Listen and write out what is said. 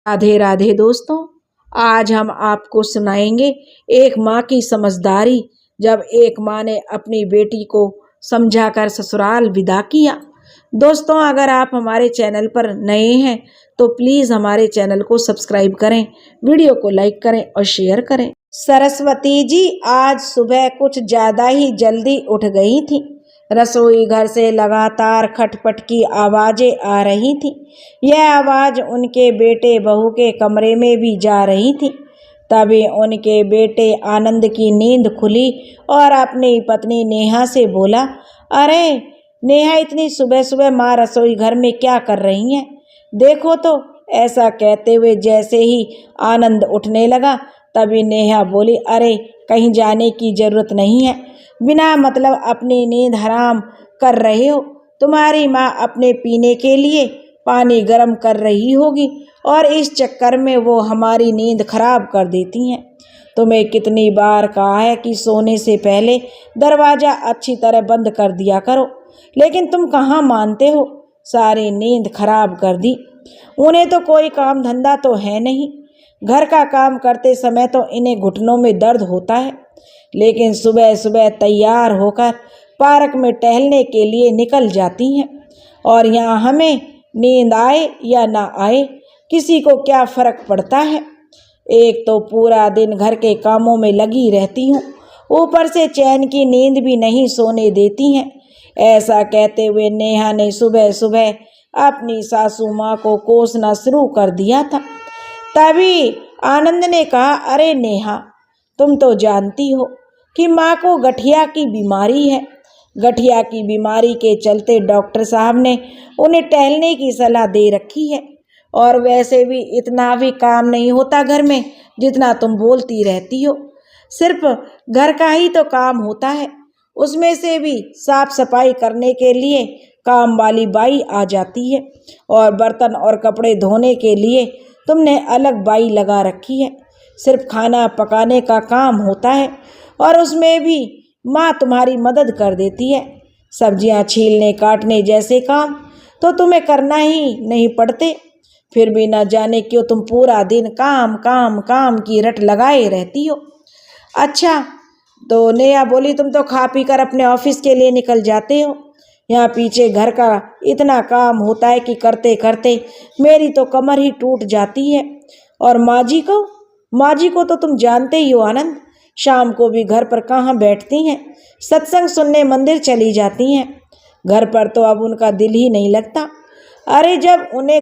राधे राधे दोस्तों, आज हम आपको सुनाएंगे एक माँ की समझदारी। जब एक माँ ने अपनी बेटी को समझाकर ससुराल विदा किया। दोस्तों, अगर आप हमारे चैनल पर नए हैं तो प्लीज़ हमारे चैनल को सब्सक्राइब करें, वीडियो को लाइक करें और शेयर करें। सरस्वती जी आज सुबह कुछ ज़्यादा ही जल्दी उठ गई थी। रसोई घर से लगातार खटपट की आवाज़ें आ रही थी। यह आवाज़ उनके बेटे बहू के कमरे में भी जा रही थी। तभी उनके बेटे आनंद की नींद खुली और अपनी पत्नी नेहा से बोला, अरे नेहा, इतनी सुबह सुबह माँ रसोई घर में क्या कर रही हैं? देखो तो। ऐसा कहते हुए जैसे ही आनंद उठने लगा तभी नेहा बोली, अरे कहीं जाने की जरूरत नहीं है, बिना मतलब अपनी नींद हराम कर रहे हो। तुम्हारी माँ अपने पीने के लिए पानी गर्म कर रही होगी और इस चक्कर में वो हमारी नींद खराब कर देती हैं। तुम्हें कितनी बार कहा है कि सोने से पहले दरवाज़ा अच्छी तरह बंद कर दिया करो, लेकिन तुम कहाँ मानते हो। सारी नींद खराब कर दी। उन्हें तो कोई काम धंधा तो है नहीं। घर का काम करते समय तो इन्हें घुटनों में दर्द होता है, लेकिन सुबह सुबह तैयार होकर पार्क में टहलने के लिए निकल जाती हैं। और यहाँ हमें नींद आए या ना आए, किसी को क्या फ़र्क पड़ता है। एक तो पूरा दिन घर के कामों में लगी रहती हूँ, ऊपर से चैन की नींद भी नहीं सोने देती हैं। ऐसा कहते हुए नेहा ने सुबह सुबह अपनी सासू माँ को कोसना शुरू कर दिया था। तभी आनंद ने कहा, अरे नेहा, तुम तो जानती हो कि माँ को गठिया की बीमारी है। गठिया की बीमारी के चलते डॉक्टर साहब ने उन्हें टहलने की सलाह दे रखी है। और वैसे भी इतना भी काम नहीं होता घर में जितना तुम बोलती रहती हो। सिर्फ घर का ही तो काम होता है, उसमें से भी साफ सफाई करने के लिए काम वाली बाई आ जाती है और बर्तन और कपड़े धोने के लिए तुमने अलग बाई लगा रखी है। सिर्फ खाना पकाने का काम होता है और उसमें भी माँ तुम्हारी मदद कर देती है। सब्जियाँ छीलने काटने जैसे काम तो तुम्हें करना ही नहीं पड़ते, फिर भी न जाने क्यों तुम पूरा दिन काम काम काम की रट लगाए रहती हो। अच्छा, तो नेहा बोली, तुम तो खा पी कर अपने ऑफिस के लिए निकल जाते हो। यहाँ पीछे घर का इतना काम होता है कि करते करते मेरी तो कमर ही टूट जाती है। और माँ जी को तो तुम जानते ही हो आनंद, शाम को भी घर पर कहाँ बैठती हैं, सत्संग सुनने मंदिर चली जाती हैं। घर पर तो अब उनका दिल ही नहीं लगता। अरे जब उन्हें